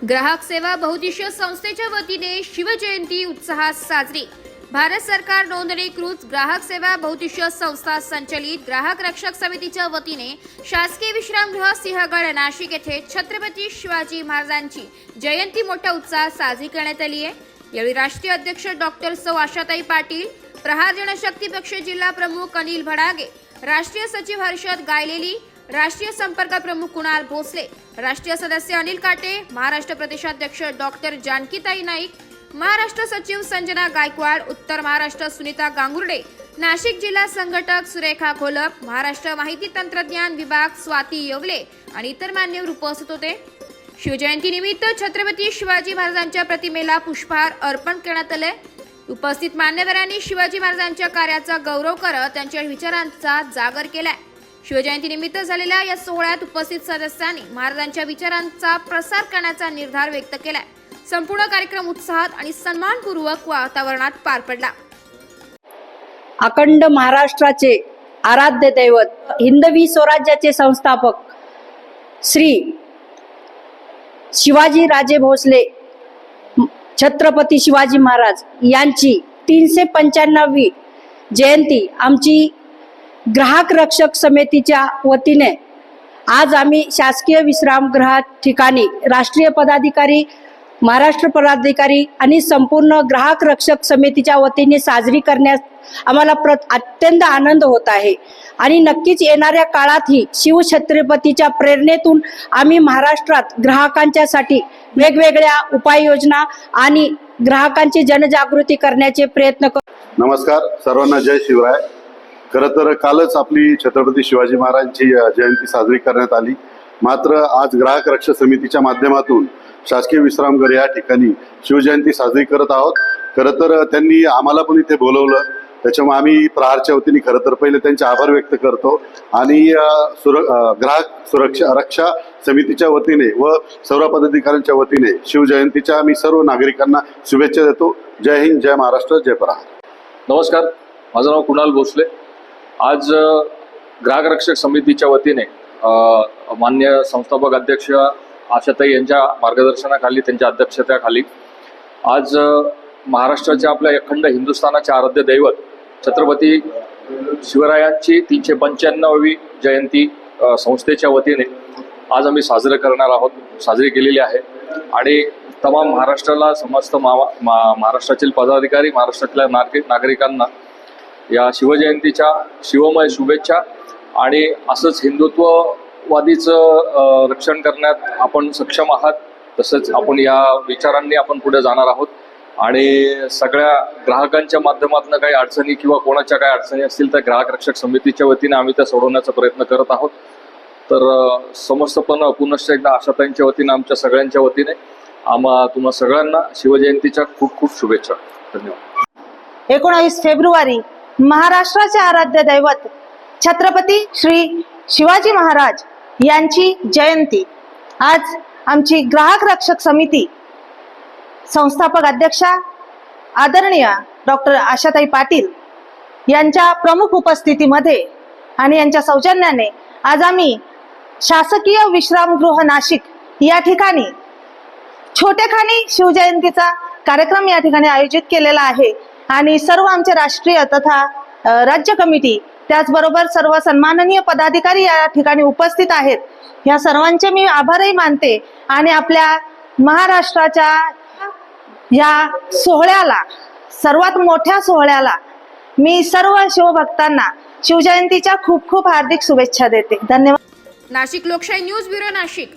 ग्राहक सेवा बहुउद्देशीय संस्थेच्या वतीने शिवजयंती उत्साहात साजरी। भारत सरकार नोंदणीकृत ग्राहक सेवा बहुउद्देशीय संस्था संचलित ग्राहक रक्षक समितीच्या वतीने शासकीय विश्रामगृह सिंहगड नाशिक येथे छत्रपती शिवाजी महाराजांची जयंती मोठ्या उत्साहात साजरी करण्यात आली आहे। यावेळी राष्ट्रीय अध्यक्ष डॉक्टर सौ आशाताई पाटील, प्रहार जनशक्ती पक्ष जिल्हा प्रमुख अनिल भडागे, राष्ट्रीय सचिव हर्षद गायलेली, राष्ट्रीय संपर्क प्रमुख कुणाल भोसले, राष्ट्रीय सदस्य अनिल काटे, महाराष्ट्र प्रदेशाध्यक्ष डॉक्टर जानकीताई नाईक, महाराष्ट्र सचिव संजना गायकवाड, उत्तर महाराष्ट्र सुनीता गांगुर्डे, नाशिक जिल्हा संघटक सुरेखा घोलप, महाराष्ट्र माहिती तंत्रज्ञान विभाग स्वाती येवले आणि इतर मान्यवर उपस्थित होते। शिवजयंती निमित्त छत्रपती शिवाजी महाराजांच्या प्रतिमेला पुष्पहार अर्पण करण्यात आले। उपस्थित मान्यवरांनी शिवाजी महाराजांच्या कार्याचा गौरव करत त्यांच्या विचारांचा जागर केलाय। शिवजयंती निमित्त झालेल्या या सोहळ्यात उपस्थित सदस्यांनी महाराजांच्या विचारांचा प्रसार करण्याचा निर्धार व्यक्त केलाय। संपूर्ण कार्यक्रम उत्साहात आणि सन्मानपूर्वक वातावरणात पार पडला। अखंड महाराष्ट्राचे आराध्य दैवत, हिंदवी स्वराज्याचे संस्थापक श्री शिवाजी राजे भोसले छत्रपती शिवाजी महाराज यांची 395वी जयंती आमची ग्राहक रक्षक समितीच्या वतीने आज आम्ही शासकीय विश्रामगृह ठिकाणी राष्ट्रीय पदाधिकारी, महाराष्ट्र पदाधिकारी आणि संपूर्ण ग्राहक रक्षक समितीच्या वतीने साजरी करण्यास आम्हाला अत्यंत आनंद होत आहे। आणि नक्कीच येणाऱ्या काळातही शिवछत्रपतीच्या प्रेरणेतून आम्ही महाराष्ट्रात ग्राहकांच्यासाठी वेगवेगळ्या उपाययोजना आणि ग्राहकांची जनजागृती करण्याचे प्रयत्न करू। नमस्कार सर्वांना, जय शिवराय। खरं तर कालच आपली छत्रपती शिवाजी महाराजांची जयंती साजरी करण्यात आली, मात्र आज ग्राहक रक्षक समितीच्या माध्यमातून शासकीय विश्रामगृह या ठिकाणी शिवजयंती साजरी करत आहोत। खरं तर त्यांनी आम्हाला पण इथे बोलवलं, त्याच्यामुळे आम्ही प्रहारच्या वतीने खरं तर पहिले त्यांचे आभार व्यक्त करतो आणि ग्राहक सुरक्षा रक्षा समितीच्या वतीने व सर्व पदाधिकाऱ्यांच्या वतीने शिवजयंतीच्या आम्ही सर्व नागरिकांना शुभेच्छा देतो। जय हिंद, जय महाराष्ट्र, जय प्रहार। नमस्कार, माझं नाव कुणाल भोसले। आज ग्राहक रक्षक समितीच्या वतीने मान्य संस्थापक अध्यक्ष आशाताई यांच्या मार्गदर्शनाखाली, त्यांच्या अध्यक्षतेखाली आज महाराष्ट्राच्या आपल्या अखंड हिंदुस्थानाचे आराध्य दैवत छत्रपती शिवरायांची 395वी जयंती संस्थेच्या वतीने आज आम्ही साजरी केलेली आहे। आणि तमाम महाराष्ट्राला, समस्त महाराष्ट्रातील पदाधिकारी, महाराष्ट्रातल्या नागरिकांना या शिवजयंतीच्या शिवमय शुभेच्छा। आणि असंच हिंदुत्ववादीचं रक्षण करण्यात आपण सक्षम आहात, तसंच आपण या विचारांनी आपण पुढे जाणार आहोत। आणि सगळ्या ग्राहकांच्या माध्यमातून काही अडचणी किंवा कोणाच्या काही अडचणी असतील तर ग्राहक रक्षक समितीच्या वतीने आम्ही त्या सोडवण्याचा प्रयत्न करत आहोत। तर समस्त पण पुनश्च एकदा आशाताईंच्या वतीने, आमच्या सगळ्यांच्या वतीने तुम्हा सगळ्यांना शिवजयंतीच्या खूप खूप शुभेच्छा। धन्यवाद। 19 फेब्रुवारी महाराष्ट्राचे आराध्य दैवत छत्रपती श्री शिवाजी महाराज यांची जयंती। आज आमची ग्राहक रक्षक समिती संस्थापक अध्यक्षा आदरणीय डॉक्टर आशाताई पाटील यांच्या प्रमुख उपस्थितीमध्ये आणि यांच्या सौजन्याने आज आम्ही शासकीय विश्रामगृह नाशिक या ठिकाणी छोटेखानी शिवजयंतीचा कार्यक्रम या ठिकाणी आयोजित केलेला आहे। आणि सर्व आमचे राष्ट्रीय तथा राज्य कमिटी, त्याचबरोबर सर्व सन्माननीय पदाधिकारी या ठिकाणी उपस्थित आहेत। या सर्वांचे मी आभारही मानते आणि आपल्या महाराष्ट्राच्या या सोहळ्याला, सर्वात मोठ्या सोहळ्याला मी सर्व शिवभक्तांना शिवजयंतीच्या खूप खूप हार्दिक शुभेच्छा देते। धन्यवाद। नाशिक लोकशाही न्यूज ब्युरो, नाशिक।